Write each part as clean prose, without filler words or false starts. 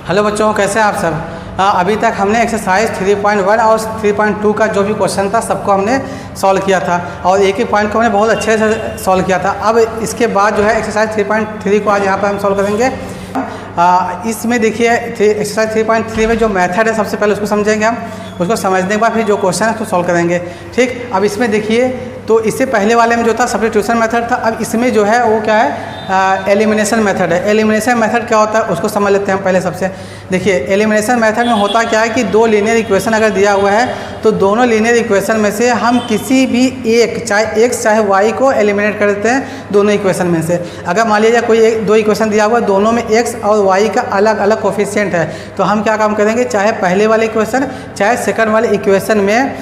Hello बच्चों, कैसे हैं आप सब। अभी तक हमने एक्सरसाइज 3.1 और 3.2 का जो भी क्वेश्चन था सबको हमने सॉल्व किया था और एक एक पॉइंट को हमने बहुत अच्छे से सॉल्व किया था। अब इसके बाद जो है एक्सरसाइज 3.3 को आज यहाँ पर हम सॉल्व करेंगे। इसमें देखिए एक्सरसाइज 3.3 में जो मेथड है सबसे पहले उसको समझेंगे हम, उसको समझने के बाद फिर जो क्वेश्चन है उसको सॉल्व करेंगे। ठीक, अब इसमें देखिए तो इससे पहले वाले में जो था सब्स्टिट्यूशन मेथड था, अब इसमें जो है वो क्या है, एलिमिनेशन मेथड है। एलिमिनेशन मेथड क्या होता है उसको समझ लेते हैं हम पहले सबसे। देखिए एलिमिनेशन मेथड में होता क्या है कि दो लीनियर इक्वेशन अगर दिया हुआ है तो दोनों लीनियर इक्वेशन में से हम किसी भी एक, चाहे x चाहे y को एलिमिनेट कर देते हैं दोनों इक्वेशन में से। अगर मान लीजिए कोई दो इक्वेशन दिया हुआ है, दोनों में x और y का अलग अलग कोफिशिएंट है, तो हम क्या काम करेंगे, चाहे पहले वाले इक्वेशन चाहे सेकंड वाले इक्वेशन में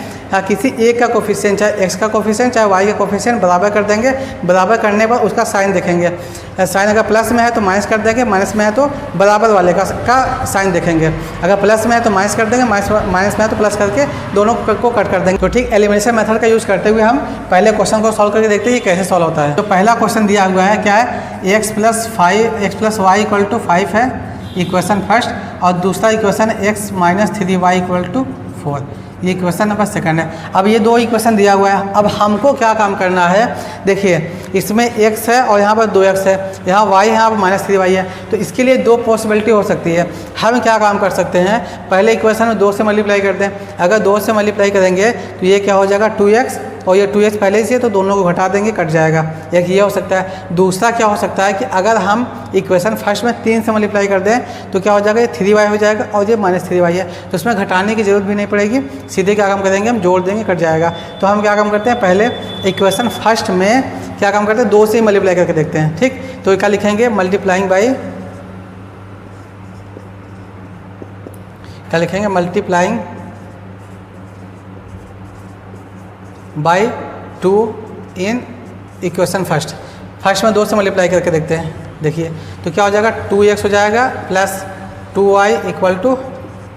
किसी एक का कोफिशिएंट, चाहे x का कोफिशिएंट चाहे y का कोफिशिएंट बराबर कर देंगे। बराबर करने पर उसका साइन देखेंगे, साइन अगर प्लस में है तो माइनस कर देंगे, माइनस में है तो बराबर वाले का साइन देखेंगे। अगर प्लस में है तो माइनस कर देंगे, माइनस में है तो प्लस करके दोनों को कट कर देंगे। तो ठीक, एलिमिनेशन मेथड का यूज़ करते हुए हम पहले क्वेश्चन को सॉल्व करके देखते हैं ये कैसे सॉल्व होता है। तो पहला क्वेश्चन दिया हुआ है क्या है, x plus Y equal to 5 है इक्वेशन फर्स्ट, और दूसरा equation x minus 3y equal to 4, ये इक्वेशन नंबर सेकंड है। अब ये दो इक्वेशन दिया हुआ है, अब हमको क्या काम करना है, देखिए इसमें x है और यहाँ पर 2x है, यहाँ y है, यहाँ पर माइनस 3y है। तो इसके लिए दो पॉसिबिलिटी हो सकती है। हम क्या काम कर सकते हैं, पहले इक्वेशन में 2 से मल्टीप्लाई कर दें। अगर 2 से मल्टीप्लाई करेंगे तो ये क्या हो जाएगा 2x, और ये 2x पहले से है तो दोनों को घटा देंगे, कट जाएगा। एक ये हो सकता है। दूसरा क्या हो सकता है कि अगर हम इक्वेशन फर्स्ट में 3 से मल्टीप्लाई कर दें तो क्या हो जाएगा, ये 3y हो जाएगा और ये माइनस 3y है, तो उसमें घटाने की जरूरत भी नहीं पड़ेगी, सीधे क्या काम करेंगे हम जोड़ देंगे, कट जाएगा। तो हम क्या काम करते हैं, पहले इक्वेशन फर्स्ट में क्या काम करते हैं, 2 से मल्टीप्लाई करके देखते हैं। ठीक, तो क्या लिखेंगे, मल्टीप्लाइंग बाई, क्या लिखेंगे, multiplying by 2 in equation first में 2 से मल्टीप्लाई करके देखते हैं। देखिए तो क्या हो जाएगा, 2x हो जाएगा प्लस 2y इक्वल टू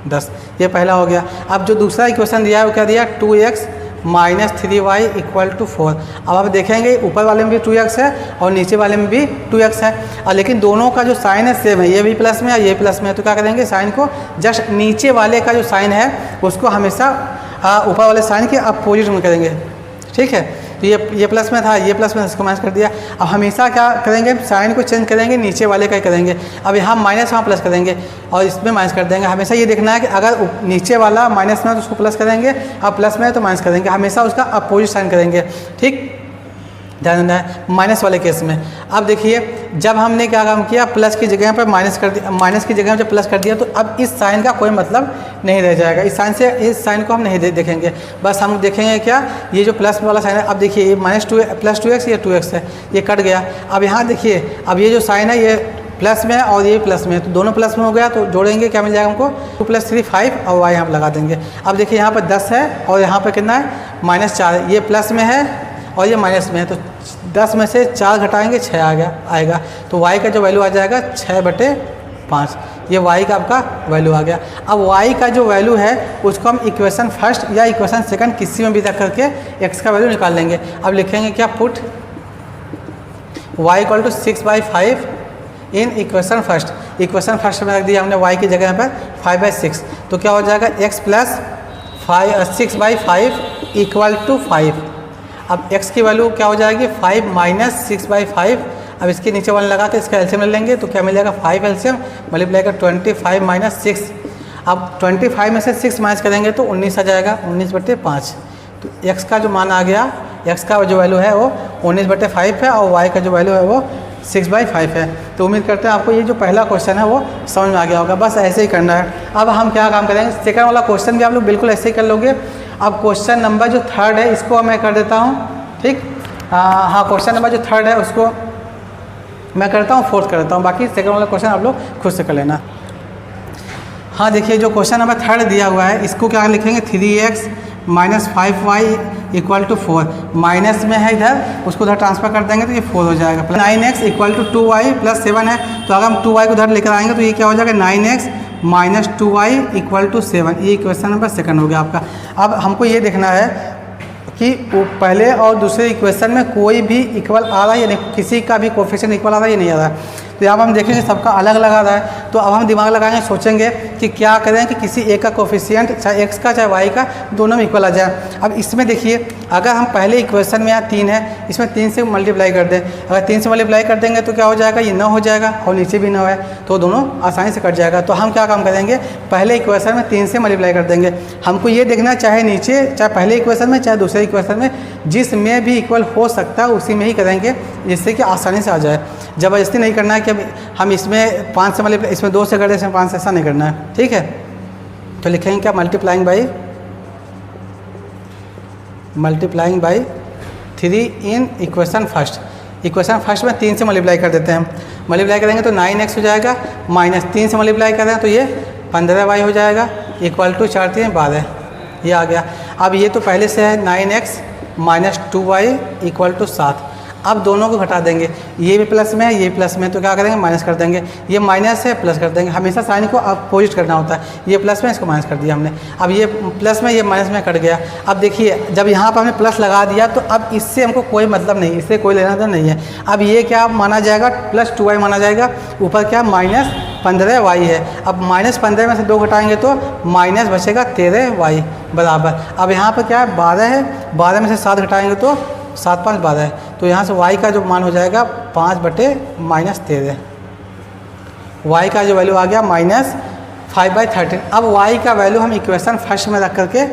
10, ये पहला हो गया। अब जो दूसरा इक्वेशन दिया है वो क्या दिया, 2x minus 3y equal to 4। अब आप देखेंगे ऊपर वाले में भी 2x है और नीचे वाले में भी 2x है, और लेकिन दोनों का जो साइन है सेम है, ये भी प्लस में है ये प्लस में है। तो क्या करेंगे, साइन को जस्ट नीचे वाले का जो साइन है उसको हमेशा ऊपर वाले साइन के अपोजिट में करेंगे। ठीक है, तो ये प्लस में था, ये प्लस में, इसको माइनस कर दिया। अब हमेशा क्या करेंगे, साइन को चेंज करेंगे, नीचे वाले का ही करेंगे। अब यहाँ माइनस वहाँ प्लस करेंगे और इसमें माइनस कर देंगे। हमेशा ये देखना है कि अगर नीचे वाला माइनस में है तो उसको प्लस करेंगे, अब प्लस में है तो माइनस करेंगे, हमेशा उसका अपोजिट साइन करेंगे। ठीक, ध्यान देना है माइनस वाले केस में। अब देखिए जब हमने क्या काम किया, प्लस की जगह पर माइनस कर दिया, माइनस की जगह में जब प्लस कर दिया तो अब इस साइन का कोई मतलब नहीं रह जाएगा। इस साइन को हम नहीं देखेंगे, बस हम देखेंगे क्या, ये जो प्लस वाला साइन है। अब देखिए ये प्लस 2x, ये 2x है, ये कट गया। अब यहाँ देखिए अब ये जो साइन है ये प्लस में है और ये प्लस में है, तो दोनों प्लस में हो गया, तो जोड़ेंगे क्या मिल जाएगा हमको, 2 + 3 5 और y यहाँ पर लगा देंगे। अब देखिए यहाँ पर 10 है और यहाँ पर कितना है, -4 है, ये प्लस में है और ये माइनस में है, तो 10 में से 4 घटाएंगे 6 आएगा। तो y का जो वैल्यू आ जाएगा 6/5, ये y का आपका वैल्यू आ गया। अब y का जो वैल्यू है उसको हम इक्वेशन फर्स्ट या इक्वेशन सेकंड किसी में भी रख करके x का वैल्यू निकाल लेंगे। अब लिखेंगे क्या, put y equal to 6/5 in equation first में रख दिया हमने y की जगह पर 5/6, तो क्या हो जाएगा, x प्लस 6/5 इक्वल टू 5। अब x की वैल्यू क्या हो जाएगी, 5 माइनस 6/5। अब इसके नीचे 1 लगा के इसका एलसीएम ले लेंगे तो क्या मिलेगा, 5 एलसीएम मल्टीप्लाई कर 25 माइनस 6। अब 25 में से 6 माइनस करेंगे तो 19 आ जाएगा, 19/5। तो x का जो मान आ गया, x का जो वैल्यू है वो 19/5 है और y का जो वैल्यू है वो 6/5 है। तो उम्मीद करते हैं आपको ये जो पहला क्वेश्चन है वो समझ में आ गया होगा। बस ऐसे ही करना है। अब हम क्या काम करेंगे, सेकंड वाला क्वेश्चन भी आप लोग बिल्कुल ऐसे ही कर लोगे। अब क्वेश्चन नंबर जो 3 है इसको मैं कर देता हूँ। ठीक, हाँ क्वेश्चन नंबर जो 3 है उसको मैं करता हूँ, 4th कर देता हूँ, बाकी सेकंड वाला क्वेश्चन आप लोग खुद से कर लेना। हाँ देखिए जो क्वेश्चन नंबर 3 दिया हुआ है इसको क्या लिखेंगे, 3x minus 5y equal to 4, minus में है इधर, उसको उधर ट्रांसफर कर देंगे तो ये 4 हो जाएगा। 9x equal to 2y plus 7 है, तो अगर हम 2y को उधर लेकर आएंगे तो ये क्या हो जाएगा, 9x minus 2y equal to 7। ये इक्वेशन नंबर सेकंड हो गया आपका। अब हमको ये देखना है कि पहले और दूसरे इक्वेशन में कोई भी इक्वल आ रहा है या नहीं, किसी का भी कोफिशिएंट इक्वल आ रहा है या नहीं आ रहा है। तो यहाँ पर हम देखेंगे सबका अलग अलग आ रहा है। तो अब हम दिमाग लगाएंगे, सोचेंगे कि क्या करें कि किसी एक का कोफिशिएंट चाहे एक्स का चाहे वाई का दोनों में इक्वल आ जाए। अब इसमें देखिए अगर हम पहले इक्वेशन में यहाँ 3 है, इसमें 3 से मल्टीप्लाई कर दें, अगर 3 से मल्टीप्लाई कर देंगे तो क्या हो जाएगा, ये 9 हो जाएगा और नीचे भी 9 है तो दोनों आसानी से कट जाएगा। तो हम क्या काम करेंगे, पहले इक्वेशन में 3 से मल्टीप्लाई कर देंगे। हमको ये देखना चाहे नीचे चाहे पहले इक्वेशन में चाहे दूसरे इक्वेशन में जिसमें भी इक्वल हो सकता है उसी में ही करेंगे, जिससे कि आसानी से आ जाए। ज़बरदस्ती नहीं करना है कि हम इसमें 5 से मल्टीप्लाई, इसमें 2 से कर दें, इसमें 5 से, ऐसा नहीं करना है, ठीक है। तो लिखेंगे क्या, multiplying by 3 in equation first. Equation first में 3 से मल्टीप्लाई कर देते हैं, मल्टीप्लाई करेंगे तो 9x हो जाएगा, माइनस 3 से मल्टीप्लाई करें तो ये 15y हो जाएगा, इक्वल टू 4 3 12, ये आ गया। अब ये तो पहले से है 9x minus 2y equal to 7। अब दोनों को घटा देंगे, ये भी प्लस में है ये भी प्लस में, तो क्या करेंगे, माइनस कर देंगे। ये माइनस है प्लस कर देंगे, हमेशा साइन को अपोजिट करना होता है। ये प्लस में, इसको माइनस कर दिया हमने। अब ये प्लस में ये माइनस में कट गया। अब देखिए जब यहाँ पर हमने प्लस लगा दिया तो अब इससे हमको कोई मतलब नहीं, इससे कोई लेना देना नहीं है। अब ये क्या माना जाएगा, प्लस 2y माना जाएगा, ऊपर क्या माइनस 15y है। अब माइनस 15 में से 2 घटाएंगे तो माइनस बचेगा 13y बराबर। अब यहाँ पर क्या है, 12 है, 12 में से 7 घटाएंगे तो 7 5 12 है, तो यहाँ से y का जो मान हो जाएगा 5/-13। y का जो वैल्यू आ गया -5/13। अब y का वैल्यू हम इक्वेशन फर्स्ट में रख करके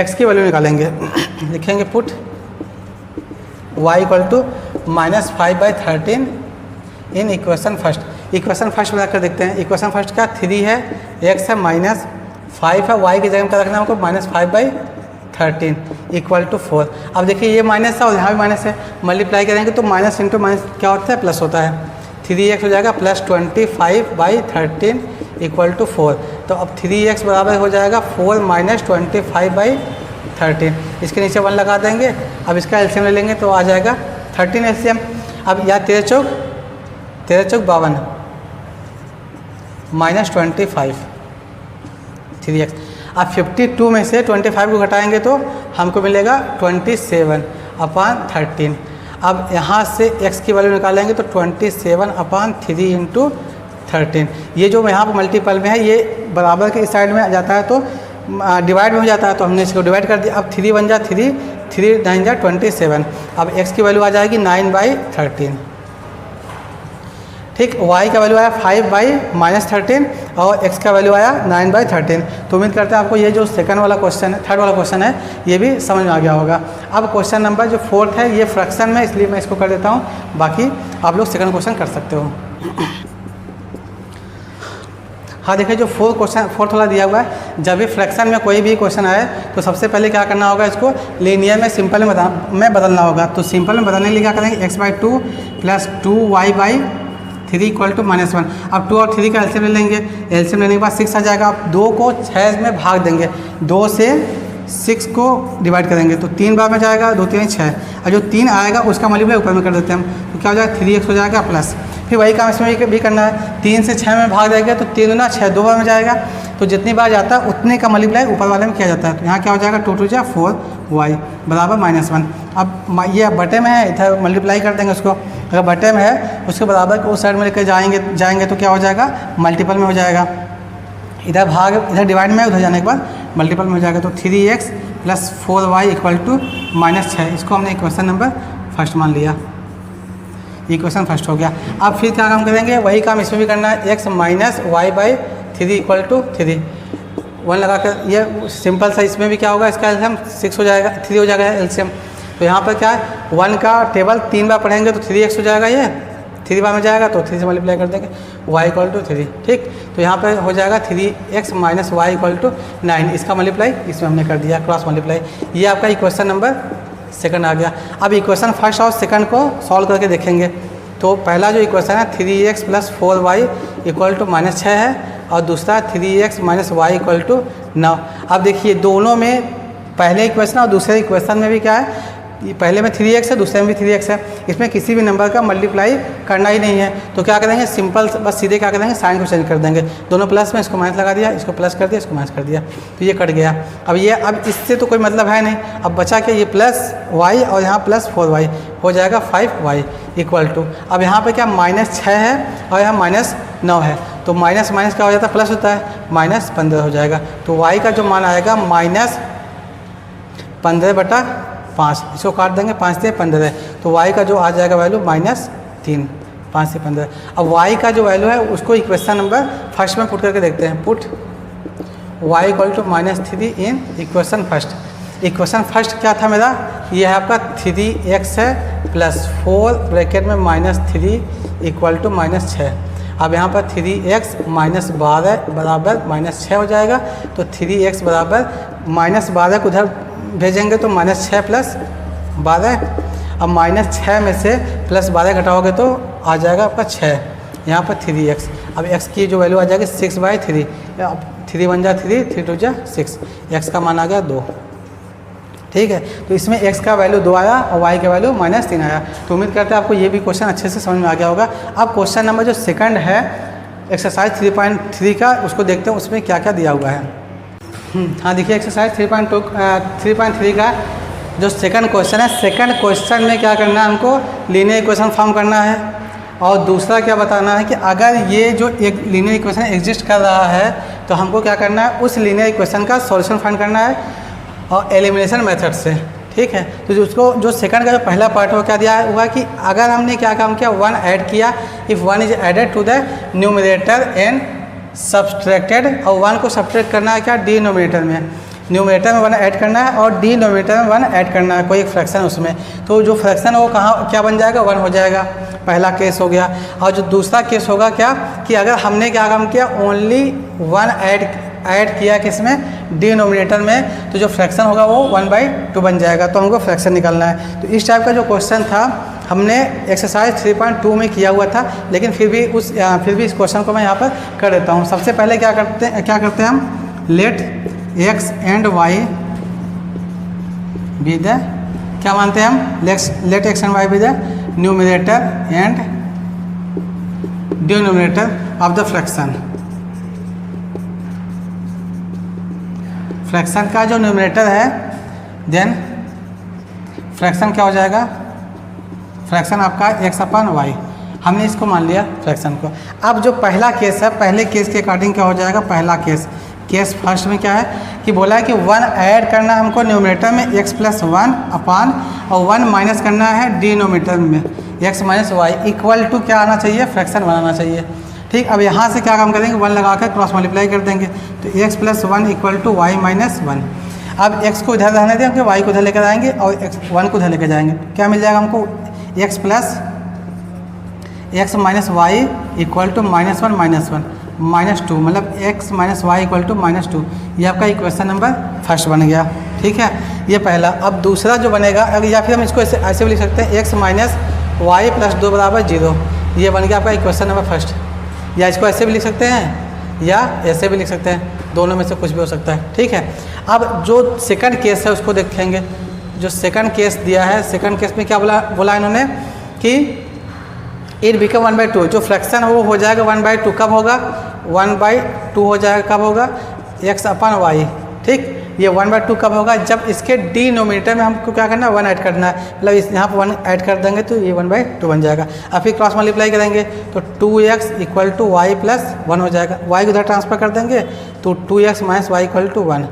x की वैल्यू निकालेंगे। लिखेंगे put y equal to -5/13 in equation first. Equation first में रख कर देखते हैं। इक्वेशन फर्स्ट का 3 है, x है, -5 है, y की जगह में क्या रखना है हमको, -5/13 इक्वल टू 4। अब देखिए ये माइनस है और यहाँ भी माइनस है, मल्टीप्लाई करेंगे तो माइनस इंटू माइनस क्या होता है, प्लस होता है। 3x हो जाएगा प्लस 25/13 इक्वल टू 4। तो अब 3x बराबर हो जाएगा 4 माइनस 25/13। इसके नीचे 1 लगा देंगे। अब इसका एलसीएम ले लेंगे तो आ जाएगा 13 एलसीएम। अब यहाँ 13 चौक 52 माइनस 25 3x। अब 52 में से 25 को घटाएंगे तो हमको मिलेगा 27/13। अब यहाँ से x की वैल्यू निकालेंगे तो 27/3 इंटू 13। ये जो यहाँ पर मल्टीपल में है ये बराबर के इस साइड में आ जाता है तो डिवाइड में हो जाता है, तो हमने इसको डिवाइड कर दिया। अब 3 बन जा 3 9 जा 27। अब x की वैल्यू आ जाएगी 9/13, ठीक। y का वैल्यू आया 5/-13 और x का वैल्यू आया 9/13। तो उम्मीद करते हैं आपको ये जो सेकंड वाला क्वेश्चन है, थर्ड वाला क्वेश्चन है, ये भी समझ में आ गया होगा। अब क्वेश्चन नंबर जो 4th है ये फ्रैक्शन में, इसलिए मैं इसको कर देता हूँ, बाकी आप लोग सेकंड क्वेश्चन कर सकते हो। हाँ देखिए जो फोर्थ वाला दिया हुआ है, जब भी फ्रैक्शन में कोई भी क्वेश्चन आए तो सबसे पहले क्या करना होगा, इसको लीनियर में सिंपल में बदलना होगा। तो सिंपल में बदलने के लिए क्या करेंगे, x/2 plus 2y/3 equal to -1। अब 2 और 3 का एलसीएम ले लेंगे। एलसीएम लेने के बाद 6 आ जाएगा। अब 2 को 6 में भाग देंगे, 2 से 6 को डिवाइड करेंगे तो 3 बार में जाएगा, 2 3 6। और जो 3 आएगा उसका मल्टीप्लाई ऊपर में कर देते हैं हम, तो क्या हो जाएगा 3x हो जाएगा प्लस। फिर वही काम इसमें भी करना है, 3 से 6 में भाग देंगे तो 3 गुना 6 2 बार में जाएगा, तो जितनी बार जाता है उतने का मल्टीप्लाई ऊपर वाले में किया जाता है। तो यहाँ क्या हो जाएगा 2 2 जा 4y बराबर -1। अब ये बटे में है, इधर मल्टीप्लाई कर देंगे उसको। अगर बटे में है उसके बराबर को उस साइड में लेकर जाएंगे तो क्या हो जाएगा, मल्टीपल में हो जाएगा। इधर भाग, इधर डिवाइड में, उधर जाने के बाद मल्टीपल में हो जाएगा। तो 3x plus 4y equal to -6। इसको हमने इक्वेशन नंबर फर्स्ट मान लिया, इक्वेशन फर्स्ट हो गया। अब फिर क्या काम करेंगे, वही काम इसमें भी करना है, x minus y/3 equal to 3 1 लगा कर। ये सिंपल सा, इसमें भी क्या होगा, इसका एलसीएम 6 हो जाएगा, 3 हो जाएगा एलसीएम। तो यहाँ पर क्या है, 1 का टेबल 3 बार पढ़ेंगे तो 3x हो जाएगा, ये 3 बार में जाएगा तो 3 से मल्टीप्लाई कर देंगे, y इक्वल टू 3, ठीक। तो यहाँ पर हो जाएगा 3x minus y equal to 9। इसका मल्टीप्लाई इसमें हमने कर दिया, क्रॉस मल्टीप्लाई। ये आपका इक्वेशन नंबर सेकंड आ गया। अब इक्वेशन फर्स्ट और सेकंड को सॉल्व करके देखेंगे। तो पहला जो इक्वेशन है 3x plus 4y equal to -6 है, और दूसरा 3x minus y equal to 9। अब देखिए दोनों में, पहले इक्वेशन और दूसरे इक्वेशन में भी क्या है, पहले में 3x है, दूसरे में भी 3x है। इसमें किसी भी नंबर का मल्टीप्लाई करना ही नहीं है। तो क्या करेंगे, सिंपल बस सीधे क्या करेंगे, साइन को चेंज कर देंगे। दोनों प्लस में, इसको माइनस लगा दिया, इसको प्लस कर दिया, इसको माइनस कर दिया, तो ये कट गया। अब इससे तो कोई मतलब है नहीं। अब बचा क्या, ये प्लस y और यहाँ प्लस 4y, हो जाएगा 5y इक्वल टू, अब यहाँ पे क्या -6 है और यहाँ -9 है, तो माइनस माइनस क्या हो जाता है, प्लस होता है, -15 हो जाएगा। तो y का जो मान आएगा -15/5, इसको काट देंगे 5 से 15, तो y का जो आ जाएगा वैल्यू -3, 5 से 15। अब y का जो वैल्यू है उसको इक्वेशन नंबर फर्स्ट में पुट करके देखते हैं। Put y equal to -3 in equation first. Equation first क्या था मेरा, ये है आपका 3x है प्लस 4 ब्रैकेट में -3 इक्वल टू -6। अब यहाँ पर 3x -12 बराबर -6 हो जाएगा, तो 3x बराबर -12 को उधर भेजेंगे तो -6 प्लस 12। अब -6 में से +12 घटाओगे तो आ जाएगा आपका 6, यहाँ पर 3x। अब x की जो वैल्यू आ जाएगी 6/3, 3 1 जा 3, 3 2 जा 6, x का मान आ गया 2। ठीक है, तो इसमें x का वैल्यू 2 आया और y का वैल्यू -3 आया। तो उम्मीद करते हैं आपको ये भी क्वेश्चन अच्छे से समझ में आ गया होगा। अब क्वेश्चन नंबर जो सेकंड है एक्सरसाइज 3.3 का, उसको देखते हैं उसमें क्या क्या दिया हुआ है। हाँ देखिए, एक्सरसाइज 3.3 का जो सेकंड क्वेश्चन है, सेकंड क्वेश्चन में क्या करना है, हमको लीनियर इक्वेशन फॉर्म करना है और दूसरा क्या बताना है कि अगर ये जो एक लीनियर इक्वेशन एग्जिस्ट कर रहा है तो हमको क्या करना है, उस लीनियर इक्वेशन का सॉल्यूशन फाइंड करना है और एलिमिनेशन मेथड से। ठीक है, तो उसको जो सेकंड का जो पहला पार्ट हो क्या दिया है, हुआ कि अगर हमने क्या काम किया, 1 ऐड किया, if 1 is added to the numerator and subtracted, और 1 को सब्सट्रैक्ट करना है क्या, डिनोमिनेटर में, न्यूमरेटर में 1 ऐड करना है और डिनोमिनेटर में 1 ऐड करना है, कोई एक फ्रैक्शन उसमें, तो जो फ्रैक्शन है वो कहाँ क्या बन जाएगा, 1 हो जाएगा। पहला केस हो गया। और जो दूसरा केस होगा क्या कि अगर हमने क्या काम किया, ओनली 1 ऐड किया किसमें, डिनोमिनेटर में, तो जो फ्रैक्शन होगा वो 1/2 बन जाएगा, तो हमको फ्रैक्शन निकालना है। तो इस टाइप का जो क्वेश्चन था हमने एक्सरसाइज 3.2 में किया हुआ था, लेकिन फिर भी इस क्वेश्चन को मैं यहाँ पर कर देता हूँ। सबसे पहले क्या करते हैं हम, let x and y be the, क्या मानते हैं हम, let x and y be the numerator and denominator of the fraction. Fraction का जो न्यूमरेटर है, देन फ्रैक्शन क्या हो जाएगा, फ्रैक्शन आपका x/y, हमने इसको मान लिया फ्रैक्शन को। अब जो पहला केस है, पहले केस के अकॉर्डिंग क्या हो जाएगा, पहला केस फर्स्ट में क्या है कि बोला है कि 1 ऐड करना है हमको न्यूमरेटर में x+1 अपान, और 1 माइनस करना है डिनोमिनेटर में x - y इक्वल टू क्या आना चाहिए, फ्रैक्शन बनाना चाहिए। ठीक, अब यहाँ से क्या काम करेंगे, 1 लगा कर क्रॉस मल्टीप्लाई कर देंगे, तो x+1 इक्वल टू y - 1। अब x को इधर रहने देंगे, y को इधर लेकर आएंगे और 1 को इधर लेकर जाएंगे, क्या मिल जाएगा हमको, x - y इक्वल टू -1 -2, मतलब x - y इक्वल टू -2। ये आपका इक्वेशन नंबर फर्स्ट बन गया। ठीक है, ये पहला। अब दूसरा जो बनेगा, या फिर हम इसको ऐसे भी लिख सकते हैं, x - y + 2 = 0। ये बन गया आपका इक्वेशन नंबर फर्स्ट। या इसको ऐसे भी लिख सकते हैं या ऐसे भी लिख सकते हैं, दोनों में से कुछ भी हो सकता है। ठीक है, अब जो सेकंड केस है उसको देखेंगे। जो सेकंड केस दिया है, सेकंड केस में क्या बोला इन्होंने कि इट बिकम 1/2, जो फ्रैक्शन हो जाएगा 1/2। कब होगा, 1/2 हो जाएगा, कब होगा, x/y। ठीक, ये 1/2 कब होगा, जब इसके डिनोमिनेटर में हमको क्या करना है, 1 ऐड करना है, मतलब इस यहाँ पर 1 ऐड कर देंगे तो ये 1/2 बन जाएगा। अब फिर क्रॉस मल्टीप्लाई करेंगे तो 2x इक्वल टू y + 1 हो जाएगा, y को उधर ट्रांसफर कर देंगे तो 2x - y इक्वल टू 1।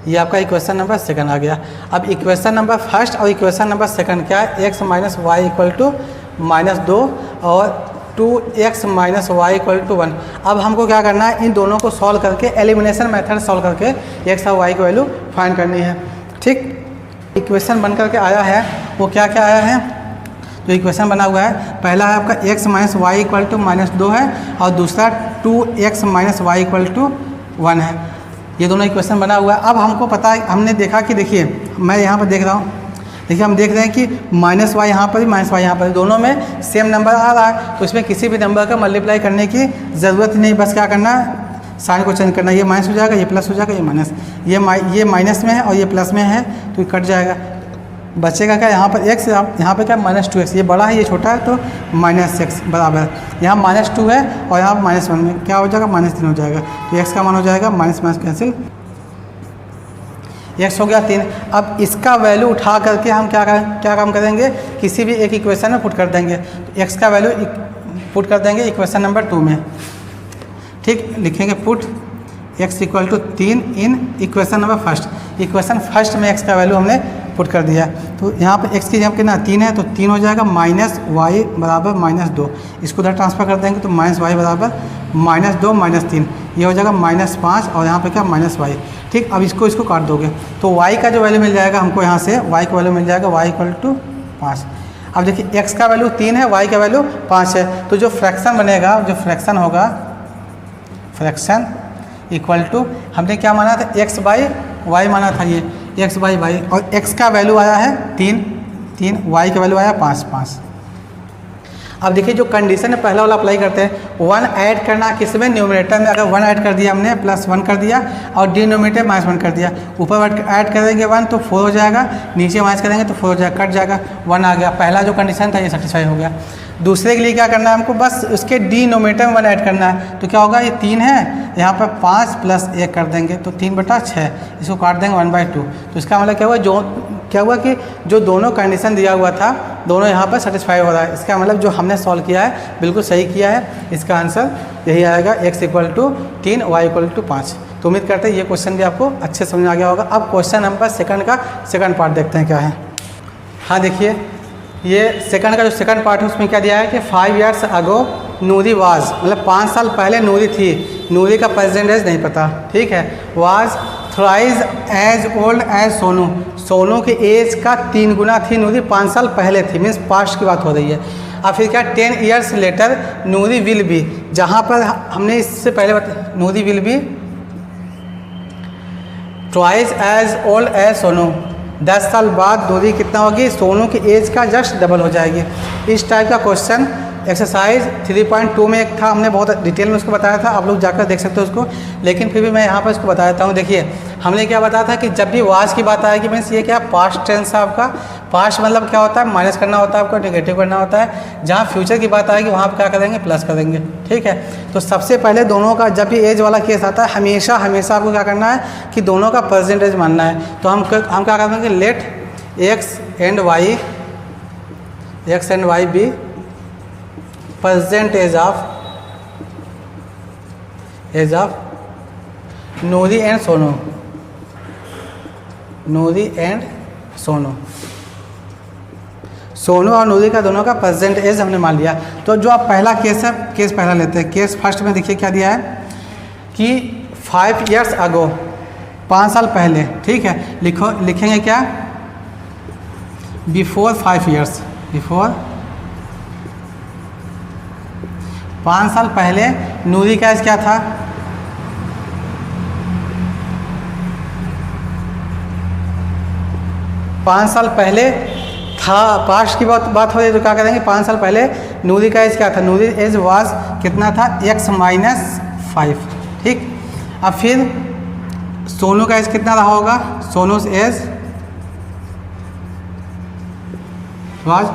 ये आपका इक्वेशन नंबर सेकंड आ गया। अब इक्वेशन नंबर फर्स्ट और इक्वेशन नंबर सेकंड क्या है, x - y इक्वल टू -2 और 2x - y इक्वल टू 1। अब हमको क्या करना है, इन दोनों को सॉल्व करके, एलिमिनेशन मेथड सॉल्व करके x और y की वैल्यू फाइंड करनी है। ठीक, इक्वेशन बन करके आया है, वो क्या क्या आया है, जो इक्वेशन बना हुआ है, पहला है आपका x - y इक्वल टू -2 है और दूसरा 2x - y इक्वल टू 1 है। ये दोनों इक्वेशन बना हुआ है। अब हमको पता है, हमने देखा कि देखिए, मैं यहाँ पर देख रहा हूँ, देखिए हम देख रहे हैं कि -y यहाँ पर भी -y यहाँ पर, दोनों में सेम नंबर आ रहा है, तो इसमें किसी भी नंबर का मल्टीप्लाई करने की ज़रूरत नहीं, बस क्या करना है, साइन को चेंज करना। ये माइनस हो जाएगा, ये प्लस हो जाएगा, ये माइनस, ये माइनस में है और ये प्लस में है, तो ये कट जाएगा। बचेगा क्या, यहाँ पर x, यहाँ पर क्या -2x, ये बड़ा है ये छोटा है, तो -x बराबर, यहाँ -2 है और यहाँ -1 में क्या हो जाएगा, -3 हो जाएगा, तो x का मान हो जाएगा, माइनस कैंसिल, x हो गया 3। अब इसका वैल्यू उठा करके हम क्या काम करेंगे, किसी भी एक इक्वेशन में पुट कर देंगे। तो x का वैल्यू पुट कर देंगे इक्वेशन नंबर 2 में, ठीक। लिखेंगे put x equal to 3 in equation number first. Equation first में x का वैल्यू हमने पुट कर दिया। तो यहाँ पे x की जगह कितना 3 है, तो 3 हो जाएगा माइनस वाई बराबर -2। इसको उधर ट्रांसफर कर देंगे तो माइनस वाई बराबर -2 -3, ये हो जाएगा -5 और यहाँ पे क्या -y, ठीक। अब इसको काट दोगे तो y का जो वैल्यू मिल जाएगा हमको, यहाँ से y का वैल्यू मिल जाएगा y इक्वल टू 5। अब देखिए x का वैल्यू 3 है, y का वैल्यू 5 है, तो जो फ्रैक्शन बनेगा, जो फ्रैक्शन होगा, फ्रैक्शन इक्वल टू हमने क्या माना था, x बाई वाई माना था, ये x बाई वाई, और x का वैल्यू आया है 3, y का वैल्यू आया 5। अब देखिए जो कंडीशन है पहला वाला अप्लाई करते हैं। 1 ऐड करना किसमें, न्यूमरेटर में। अगर 1 ऐड कर दिया हमने +1 कर दिया, और डिनोमिनेटर -1 कर दिया। ऊपर ऐड करेंगे 1 तो 4 हो जाएगा, नीचे माइनस करेंगे तो 4 हो जाएगा, कट जाएगा, 1 आ गया। पहला जो कंडीशन था ये सेटिस्फाई हो गया। दूसरे के लिए क्या करना है हमको, बस उसके डिनोमिनेटर में 1 ऐड करना है। तो क्या होगा, ये 3 है, यहाँ पर 5 + 1 कर देंगे तो 3/6, इसको काट देंगे 1/2। तो इसका मतलब क्या हुआ कि जो दोनों कंडीशन दिया हुआ था दोनों यहाँ पर सेटिस्फाई हो रहा है। इसका मतलब जो हमने सॉल्व किया है बिल्कुल सही किया है। इसका आंसर यही आएगा, x equal to 3, y equal to 5। तो उम्मीद करते हैं ये क्वेश्चन भी आपको अच्छे समझ में आ गया होगा। अब क्वेश्चन नंबर सेकंड का सेकंड पार्ट देखते हैं क्या है। हाँ देखिए, ये सेकंड का जो सेकंड पार्ट है उसमें क्या दिया है कि 5 years अगो नूरी वाज, मतलब 5 साल पहले नूरी थी। नूरी का परसेंटेज नहीं पता, ठीक है। Was thrice as old as Sonu, Sonu की एज का 3 गुना थी नूरी, 5 साल पहले थी, मीन्स पास्ट की बात हो रही है। और फिर क्या, 10 years later Noori will be, जहाँ पर हमने इससे पहले Noori will be twice as old as Sonu, 10 साल बाद नूरी कितना होगी, सोनू की एज का जस्ट डबल हो जाएगी। इस टाइप का क्वेश्चन एक्सरसाइज 3.2 में एक था, हमने बहुत डिटेल में उसको बताया था, आप लोग जाकर देख सकते हो उसको। लेकिन फिर भी मैं यहाँ पर इसको बता देता हूँ। देखिए हमने क्या बताया था कि जब भी वाज की बात आएगी, मीन्स ये क्या, पास्ट टेंस है आपका। पास्ट मतलब क्या होता है, माइनस करना होता है आपको, नेगेटिव करना होता है। जहाँ फ्यूचर की बात आएगी वहाँ पर क्या करेंगे, प्लस करेंगे, ठीक है। तो सबसे पहले दोनों का जब भी एज वाला केस आता है, हमेशा आपको क्या करना है कि दोनों का परसेंटेज मानना है। तो हम क्या करेंगे, let x and y be percentage of Noori and Sonu, Noori and Sonu, Sonu और नूरी का दोनों का परसेंटेज हमने मान लिया। तो जो आप पहला केस है, केस पहला लेते हैं। केस फर्स्ट में देखिए क्या दिया है कि 5 years अगो, 5 साल पहले, ठीक है। लिखेंगे क्या, बिफोर 5 years, बिफोर 5 साल पहले नूरी का एज क्या था, 5 साल पहले था। पास्ट की बात हो रही है तो क्या करेंगे, 5 साल पहले नूरी का एज क्या था, नूरी एज वाज कितना था, x -5, ठीक। अब फिर सोनू का एज कितना रहा होगा, सोनू एज वाज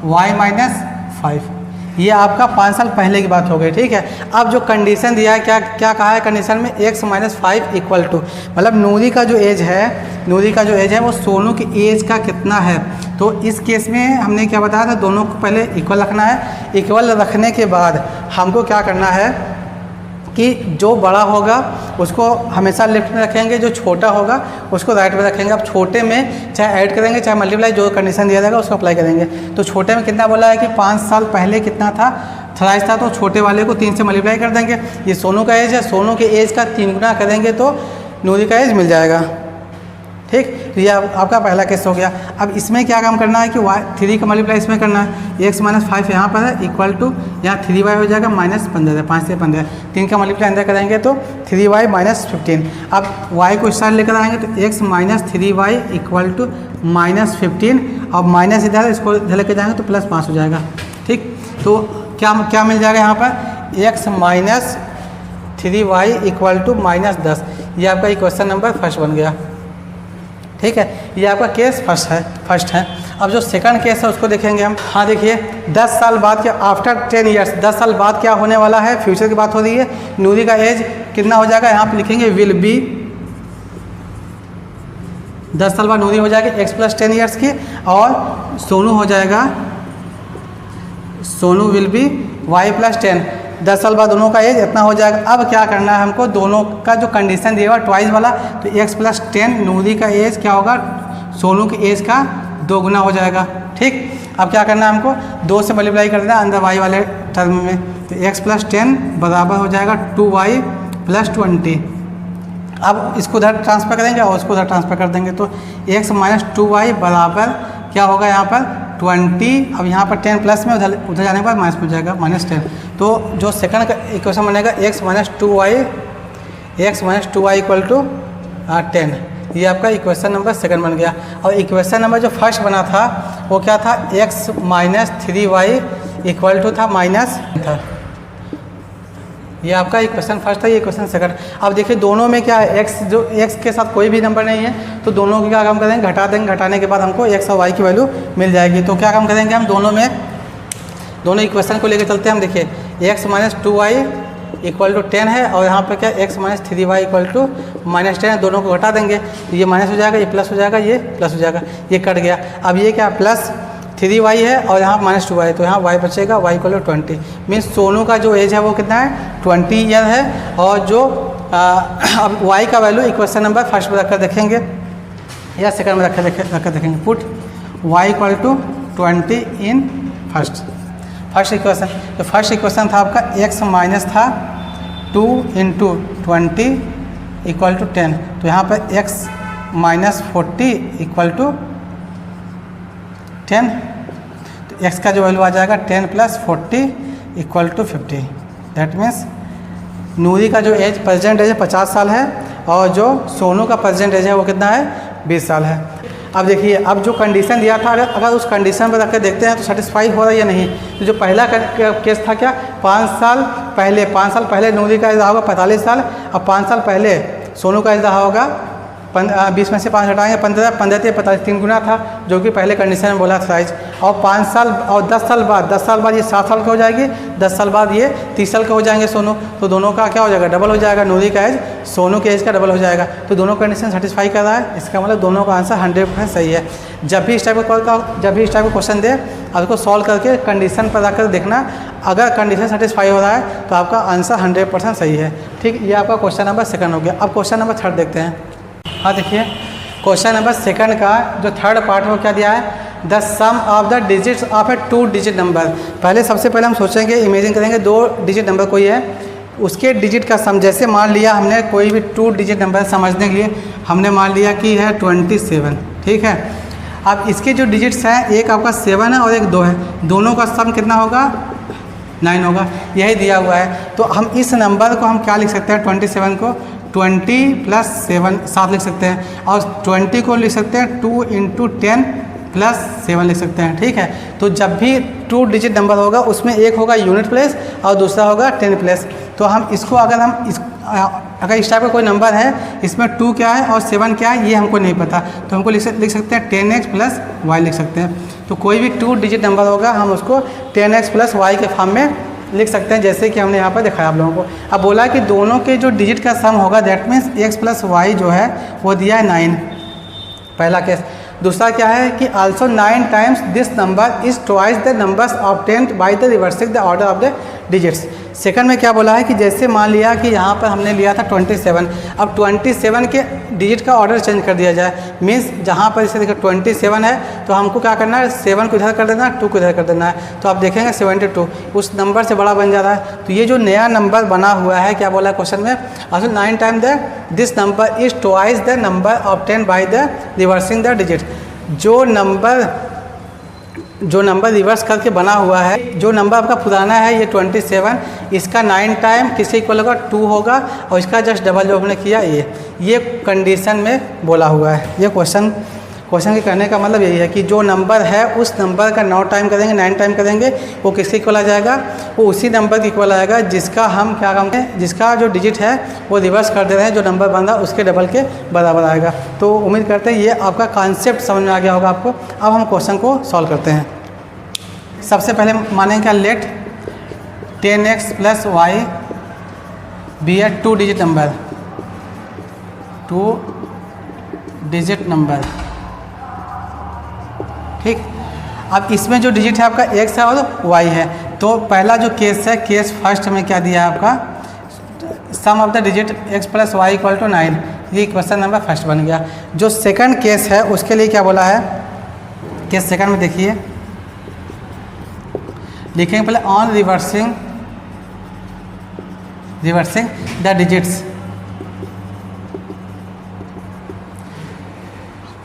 y-5। ये आपका 5 साल पहले की बात हो गई, ठीक है। अब जो कंडीशन दिया है, क्या कहा है कंडीशन में, x -5 इक्वल टू, मतलब नूरी का जो एज है वो सोनू की एज का कितना है। तो इस केस में हमने क्या बताया था, दोनों को पहले इक्वल रखना है। इक्वल रखने के बाद हमको क्या करना है कि जो बड़ा होगा उसको हमेशा लेफ्ट में रखेंगे, जो छोटा होगा उसको राइट में रखेंगे। अब छोटे में चाहे ऐड करेंगे चाहे मल्टीप्लाई, जो कंडीशन दिया जाएगा उसको अप्लाई करेंगे। तो छोटे में कितना बोला है कि 5 साल पहले कितना था, थ्राइस था, तो छोटे वाले को 3 से मल्टीप्लाई कर देंगे। ये सोनू का एज है, सोनू के एज का 3 गुना करेंगे तो नूरी का एज मिल जाएगा, ठीक। तो ये आपका पहला केस हो गया। अब इसमें क्या काम करना है कि 3 का मल्टीप्लाई इसमें करना है, x -5 यहाँ पर है इक्वल टू, यहाँ 3y हो जाएगा -15, 5 से 15, 3 का मल्टीप्लाई अंदर करेंगे तो 3y -15। अब y को इस साइड लेकर आएंगे तो x -3y इक्वल टू -15, अब माइनस इधर, इसको इधर लेकर जाएंगे तो +5 हो जाएगा, ठीक। तो क्या मिल जाएगा यहाँ पर, x -3y इक्वल टू -10। ये आपका इक्वेशन नंबर फर्स्ट बन गया, ठीक है। ये आपका केस फर्स्ट है। अब जो सेकंड केस है उसको देखेंगे हम। हाँ देखिए, 10 साल बाद क्या, आफ्टर 10 years, 10 साल बाद क्या होने वाला है, फ्यूचर की बात हो रही है। नूरी का एज कितना हो जाएगा, यहाँ पे लिखेंगे विल बी 10 साल बाद नूरी हो जाएगी x प्लस 10 ईयर्स की, और सोनू हो जाएगा, Sonu will be y plus 10। 10 साल बाद दोनों का एज इतना हो जाएगा। अब क्या करना है हमको, दोनों का जो कंडीशन दिया हुआ ट्वाइस वाला, तो x प्लस 10 नूरी का एज क्या होगा, सोनू की एज का 2 गुना हो जाएगा। ठीक, अब क्या करना है हमको, 2 से मल्टीप्लाई कर देना अंदर y वाले टर्म में, तो x प्लस 10 बराबर हो जाएगा 2y प्लस 20। अब इसको उधर ट्रांसफर करेंगे और उसको उधर ट्रांसफर कर देंगे, तो x माइनस 2y बराबर क्या होगा यहाँ पर 20। अब यहाँ पर 10 प्लस में उधर उधर जाने के बाद माइनस में हो जाएगा माइनस 10। तो जो सेकंड का इक्वेशन बनेगा x minus 2y equal to 10। ये आपका इक्वेशन नंबर सेकंड बन गया। और इक्वेशन नंबर जो फर्स्ट बना था वो क्या था, x minus 3y equal to था माइनस था। ये आपका इक्वेशन फर्स्ट था, ये इक्वेशन सेकंड। अब देखिए दोनों में क्या है, x के साथ कोई भी नंबर नहीं है, तो दोनों की क्या काम करेंगे, घटा देंगे, घटाने के बाद हमको x और y की वैल्यू मिल जाएगी। तो क्या काम करेंगे हम, दोनों इक्वेशन को लेकर चलते हैं हम। देखिए x minus 2y equal to 10 है, और यहाँ पर क्या x minus 3y equal to minus 10 है, दोनों को घटा देंगे, तो ये माइनस हो जाएगा, ये प्लस हो जाएगा, ये प्लस हो जाएगा, ये कट गया। अब ये क्या प्लस 3y है और यहाँ माइनस 2y है, तो यहाँ y बचेगा, y equal to 20। Means Sonu का जो एज है वो कितना है 20 ईयर है। और जो अब y का वैल्यू इक्वेशन नंबर फर्स्ट में रखकर देखेंगे या सेकंड में रखकर देखेंगे। Put y equal to 20 in first equation. तो फर्स्ट इक्वेशन था आपका x माइनस था 2 इंटू 20 इक्वल टू 10, तो यहाँ पर x माइनस 40 इक्वल टू 10, तो x का जो वैल्यू आ जाएगा 10 plus 40 equal to 50। That means Noori का जो एज प्रेजेंट एज है 50 साल है, और जो सोनू का प्रेजेंट एज है वो कितना है 20 साल है। अब देखिए, अब जो कंडीशन दिया था, अगर उस कंडीशन पर रख कर देखते हैं तो सेटिस्फाई हो रहा है या नहीं। तो जो पहला केस था क्या, 5 साल पहले नूरी का एज रहा होगा 45 साल, अब 5 साल पहले सोनू का एज रहा होगा 20 में से 5 हटाएंगे 15 से 45, 3 गुना था जो कि पहले कंडीशन में बोला था साइज। और 5 साल और 10 साल बाद ये 7 साल का हो जाएगी, 10 साल बाद ये 30 साल का हो जाएंगे सोनू, तो दोनों का क्या हो जाएगा, डबल हो जाएगा। नूरी का एज सोनू के एज का डबल हो जाएगा, तो दोनों कंडीशन सेटिस्फाई कर रहा है। इसका मतलब दोनों का आंसर 100% सही है। जब भी इस टाइप का क्वेश्चन दे, अब उसको सॉल्व करके कंडीशन पर रखकर देखना, अगर कंडीशन सेटिस्फाई हो रहा है तो आपका आंसर 100% सही है। ठीक, ये आपका क्वेश्चन नंबर सेकंड हो गया। अब क्वेश्चन नंबर थर्ड देखते हैं। हाँ देखिए, क्वेश्चन नंबर सेकंड का जो थर्ड पार्ट है वो क्या दिया है, the sum of the digits of a 2 digit number. सबसे पहले हम सोचेंगे, इमेजिन करेंगे 2 डिजिट नंबर कोई है, उसके डिजिट का सम। जैसे मान लिया हमने कोई भी 2 डिजिट नंबर समझने के लिए हमने मान लिया कि है 27, ठीक है। अब इसके जो डिजिट्स हैं, एक आपका 7 है और एक 2 है, दोनों का सम कितना होगा 9 होगा, यही दिया हुआ है। तो हम इस नंबर को हम क्या लिख सकते हैं, 27 को 20 प्लस 7 लिख सकते हैं, और 20 को लिख सकते हैं 2 इंटू 10 प्लस 7 लिख सकते हैं, ठीक है। तो जब भी 2 डिजिट नंबर होगा उसमें एक होगा यूनिट प्लेस और दूसरा होगा 10 प्लेस। तो हम इसको अगर इस टाइप का कोई नंबर है, इसमें 2 क्या है और 7 क्या है ये हमको नहीं पता, तो हमको लिख सकते हैं 10x प्लस y लिख सकते हैं। तो कोई भी 2 डिजिट नंबर होगा हम उसको 10x प्लस y के फॉर्म में लिख सकते हैं, जैसे कि हमने यहाँ पर दिखाया आप लोगों को। अब बोला कि दोनों के जो डिजिट का सम होगा, that means x plus y जो है वो दिया है 9, पहला केस। दूसरा क्या है कि also 9 times this number is twice the numbers obtained by the reversing the order of the digits. Second में क्या बोला है कि जैसे मान लिया कि यहाँ पर हमने लिया था 27, अब 27 के डिजिट का ऑर्डर चेंज कर दिया जाए। मीन्स जहाँ पर इसे देखो 27 है तो हमको क्या करना है, 7 को इधर कर देना है, 2 को इधर कर देना है, तो आप देखेंगे 72 उस नंबर से बड़ा बन जा रहा है। तो ये जो नया नंबर बना हुआ है, क्या बोला है क्वेश्चन में, also 9 time the this number is twice the number obtained by the reversing the digit. जो नंबर रिवर्स करके बना हुआ है, जो नंबर आपका पुराना है ये 27, इसका 9 टाइम किसके इक्वल होगा, 2 होगा, और इसका जस्ट डबल जो हमने किया ये कंडीशन में बोला हुआ है। ये क्वेश्चन के करने का मतलब यही है कि जो नंबर है उस नंबर का 9 टाइम करेंगे, 9 टाइम करेंगे, वो किसके इक्वल आ जाएगा, वो उसी नंबर के इक्वल आएगा जिसका हम क्या करते हैं, जिसका जो डिजिट है वो रिवर्स कर दे रहे हैं, जो नंबर बन रहा है उसके डबल के बराबर आएगा। तो उम्मीद करते हैं ये आपका कॉन्सेप्ट समझ में आ गया होगा आपको। अब हम क्वेश्चन को सॉल्व करते हैं। सबसे पहले मानेंगे क्या, let 10x plus Y B A 2 digit number, 2 digit number. ठीक, अब इसमें जो डिजिट है आपका x है और y है। तो पहला जो केस है, केस फर्स्ट में क्या दिया है आपका, sum of the digit x plus Y equal to 9, ये क्वेश्चन नंबर फर्स्ट बन गया। जो सेकंड केस है उसके लिए क्या बोला है, केस सेकंड में देखिए, लिखेंगे पहले on reversing the digits,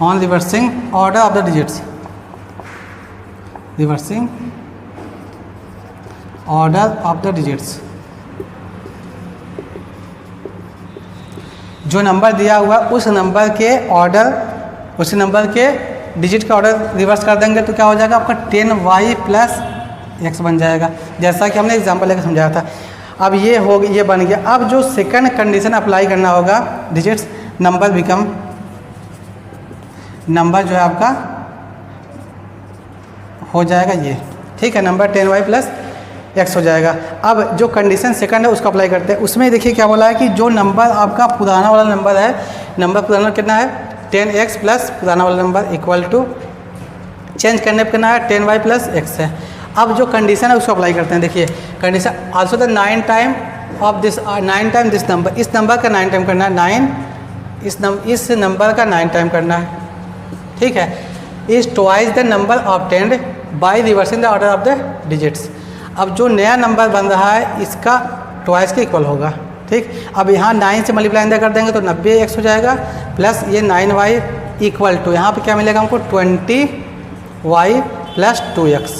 on reversing order of the digits, reversing order of the digits. जो नंबर दिया हुआ उस नंबर के ऑर्डर, उस नंबर के डिजिट का ऑर्डर रिवर्स कर देंगे तो क्या हो जाएगा आपका 10y प्लस x बन जाएगा, जैसा कि हमने एग्जांपल लेकर समझाया था। अब ये बन गया। अब जो सेकंड कंडीशन अप्लाई करना होगा, डिजिट्स नंबर बिकम, नंबर जो है आपका हो जाएगा ये, ठीक है, नंबर 10y प्लस x हो जाएगा। अब जो कंडीशन सेकंड है उसको अप्लाई करते हैं। उसमें देखिए क्या बोला है कि जो नंबर आपका पुराना वाला नंबर है, नंबर पुराना कितना है 10x प्लस पुराना वाला नंबर इक्वल टू, चेंज करने पर कितना है 10y प्लस x है। अब जो कंडीशन है उसको अप्लाई करते हैं। देखिए condition also the 9 time of this, 9 time this number, इस नंबर का 9 टाइम करना है, 9 इस नंबर का 9 टाइम करना है, ठीक है। Is twice the number obtained by reversing the order of the digits. अब जो नया नंबर बन रहा है इसका ट्वाइस के इक्वल होगा, ठीक। अब यहाँ 9 से मल्टीप्लाई कर देंगे तो 90x हो जाएगा प्लस ये 9y इक्वल टू, यहाँ पे क्या मिलेगा हमको 20y प्लस 2x,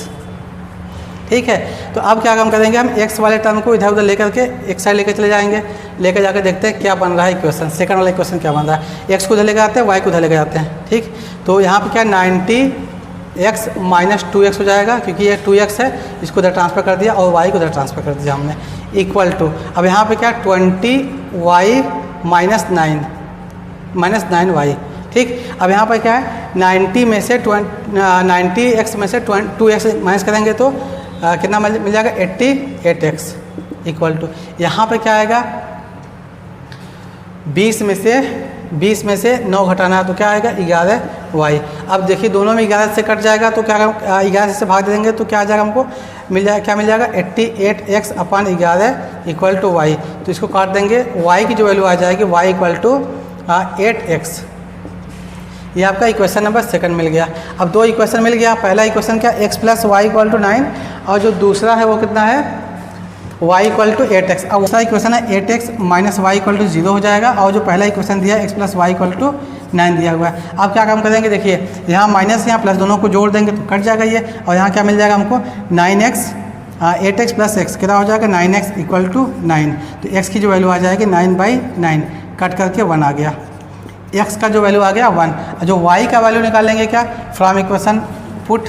ठीक है। तो अब क्या काम करेंगे, हम x वाले टर्म को इधर उधर लेकर के एक साइड लेकर चले जाएंगे, लेकर जाकर देखते हैं क्या बन रहा है इक्वेशन, सेकंड वाला इक्वेशन क्या बन रहा है। x को उधर लेकर आते हैं, y को उधर लेकर जाते हैं, ठीक। तो यहाँ पे क्या 90x माइनस 2x हो जाएगा, क्योंकि ये 2x है, इसको उधर ट्रांसफ़र कर दिया और y को उधर ट्रांसफ़र कर दिया हमने, इक्वल टू, अब यहाँ पे क्या 20y माइनस 9y, ठीक। अब यहाँ पर क्या है 90 में से 90x में से 2x माइनस करेंगे तो कितना मिल जाएगा 88x इक्वल टू, यहाँ पे क्या आएगा 20 में से 9 घटाना है तो क्या आएगा 11y। अब देखिए दोनों में 11 से कट जाएगा तो क्या 11 से भाग देंगे तो क्या आ जाएगा, हमको क्या मिल जाएगा 88x upon 11 equal to y। तो इसको काट देंगे, y की जो वैल्यू आ जाएगी y इक्वल टू 8x। ये आपका इक्वेशन नंबर सेकंड मिल गया। अब दो इक्वेशन मिल गया, पहला इक्वेशन क्या x plus Y equal to 9 और जो दूसरा है वो कितना है y इक्वल टू 8x। अब दूसरा इक्वेशन है 8x minus Y equal to 0 हो जाएगा और जो पहला इक्वेशन दिया x plus Y equal to 9 दिया हुआ है। अब क्या काम करेंगे, देखिए यहाँ माइनस यहाँ प्लस दोनों को जोड़ देंगे तो कट जाएगा ये, और यहाँ क्या मिल जाएगा हमको 9x 8x प्लस x कितना हो जाएगा 9x इक्वल टू 9। तो x की जो वैल्यू आ जाएगी 9/9, कट करके 1 आ गया, x का जो वैल्यू आ गया 1। जो y का वैल्यू निकालेंगे क्या, from equation put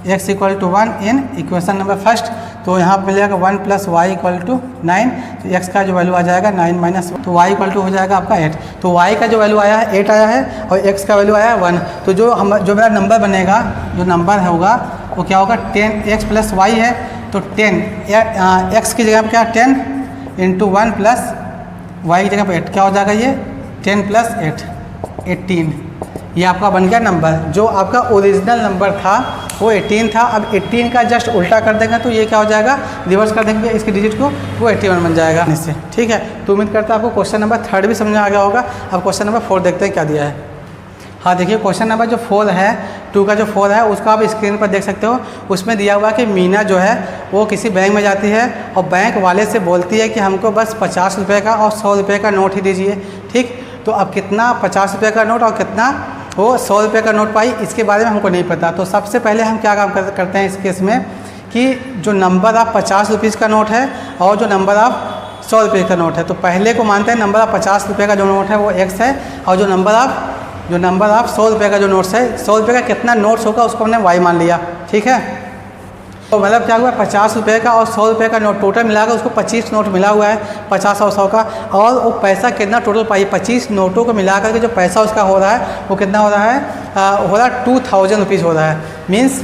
x equal to 1 in equation number first, तो यहाँ मिल जाएगा 1 प्लस वाई इक्वल टू 9। तो x का जो वैल्यू आ जाएगा 9 माइनस, तो y इक्वल टू हो जाएगा आपका 8। तो y का जो वैल्यू आया है 8 आया है और x का वैल्यू आया है 1। तो जो मेरा नंबर बनेगा, जो नंबर होगा वो क्या होगा 10x प्लस वाई है, तो 10 x की जगह पर क्या 10 इंटू 1 प्लस वाई की जगह पर 8, क्या हो जाएगा ये 10 प्लस 8 18। ये आपका बन गया नंबर। जो आपका ओरिजिनल नंबर था वो 18 था, अब 18 का जस्ट उल्टा कर देंगे तो ये क्या हो जाएगा, रिवर्स कर देंगे इसके डिजिट को, वो 81 बन जाएगा इससे, ठीक है। तो उम्मीद करता है आपको क्वेश्चन नंबर 3 भी समझ में आ गया होगा। अब क्वेश्चन नंबर 4 देखते हैं क्या दिया है। हाँ देखिए क्वेश्चन नंबर जो 4 है, 2 का जो 4 है उसका आप स्क्रीन पर देख सकते हो। उसमें दिया हुआ कि मीना जो है वो किसी बैंक में जाती है और बैंक वाले से बोलती है कि हमको बस 50 रुपये का और 100 रुपये का नोट ही दीजिए, ठीक। तो अब कितना 50 रुपये का नोट और कितना वो 100 रुपये का नोट पाई, इसके बारे में हमको नहीं पता। तो सबसे पहले हम क्या काम करते हैं इस केस में कि जो नंबर ऑफ 50 रुपीज़ का नोट है और जो नंबर ऑफ 100 रुपये का नोट है, तो पहले को मानते हैं नंबर ऑफ 50 रुपये का जो नोट है वो x है, और जो नंबर ऑफ 100 रुपये का जो नोट्स है, 100 रुपये का कितना नोट्स होगा उसको हमने y मान लिया, ठीक है। तो मतलब क्या हुआ 50 रुपये का और 100 रुपये का नोट टोटल मिलाकर उसको 25 नोट मिला हुआ है, 50 और 100 का, और वो पैसा कितना टोटल पाई 25 नोटों को मिला करके जो पैसा उसका हो रहा है वो कितना हो रहा है, 2000 रुपीज़ हो रहा है। मीन्स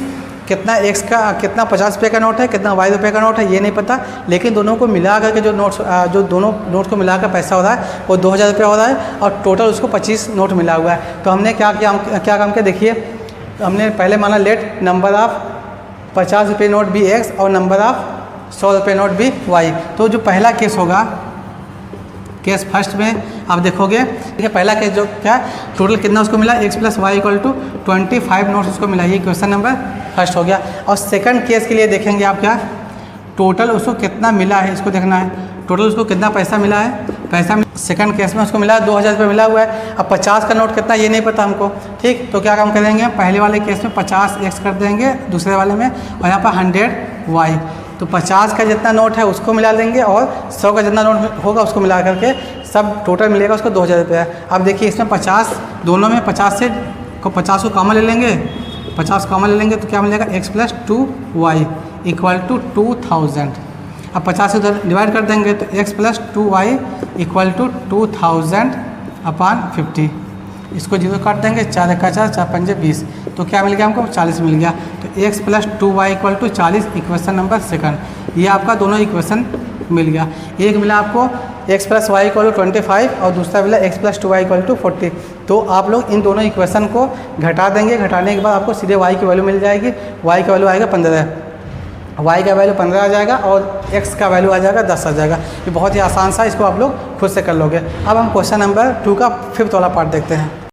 कितना x का कितना 50 रुपये का नोट है, कितना y रुपये का नोट है, ये नहीं पता, लेकिन दोनों को मिला करके जो नोट्स जो दोनों नोट को मिलाकर पैसा हो रहा है वो 2000 रुपये हो रहा है और टोटल उसको 25 नोट मिला हुआ है। तो हमने क्या काम किया देखिए, हमने पहले माना लेट नंबर ऑफ 50 रुपये नोट भी x और नंबर ऑफ 100 रुपये नोट भी y। तो जो पहला केस होगा, केस फर्स्ट में आप देखोगे, ठीक है, पहला केस जो क्या टोटल कितना उसको मिला x + y = 25 नोट्स उसको मिला, ये क्वेश्चन नंबर फर्स्ट हो गया। और सेकंड केस के लिए देखेंगे आप क्या टोटल उसको कितना मिला है, इसको देखना है, टोटल उसको कितना पैसा मिला है, सेकंड केस में उसको मिला 2000 रुपये मिला हुआ है। अब 50 का नोट कितना ये नहीं पता हमको, ठीक, तो क्या काम करेंगे, पहले वाले केस में 50 x कर देंगे दूसरे वाले में, और यहाँ पर 100 y। तो 50 का जितना नोट है उसको मिला देंगे और 100 का जितना नोट होगा उसको मिला करके सब टोटल मिलेगा उसको 2000 रुपये। अब देखिए इसमें 50 दोनों में 50 को कॉमन ले लेंगे, 50 कॉमन ले लेंगे तो क्या मिलेगा x + 2y = 2000। अब 50 से उधर डिवाइड कर देंगे तो x + 2y = 2000/50। इसको 0 काट देंगे, 4 × 4 = 4 × 5 = 20, तो क्या मिल गया हमको 40 मिल गया। तो x + 2y = 40 equation number second. ये आपका दोनों इक्वेशन मिल गया। एक मिला आपको x + y = 25 और दूसरा मिला x + 2y = 40। तो आप लोग इन दोनों इक्वेशन को घटा देंगे, घटाने के बाद आपको सीधे y की वैल्यू मिल जाएगी। y का वैल्यू आएगा 15, y का वैल्यू 15 आ जाएगा और x का वैल्यू आ जाएगा 10 आ जाएगा। ये बहुत ही आसान सा, इसको आप लोग खुद से कर लोगे। अब हम क्वेश्चन नंबर 2 का 5th वाला पार्ट देखते हैं।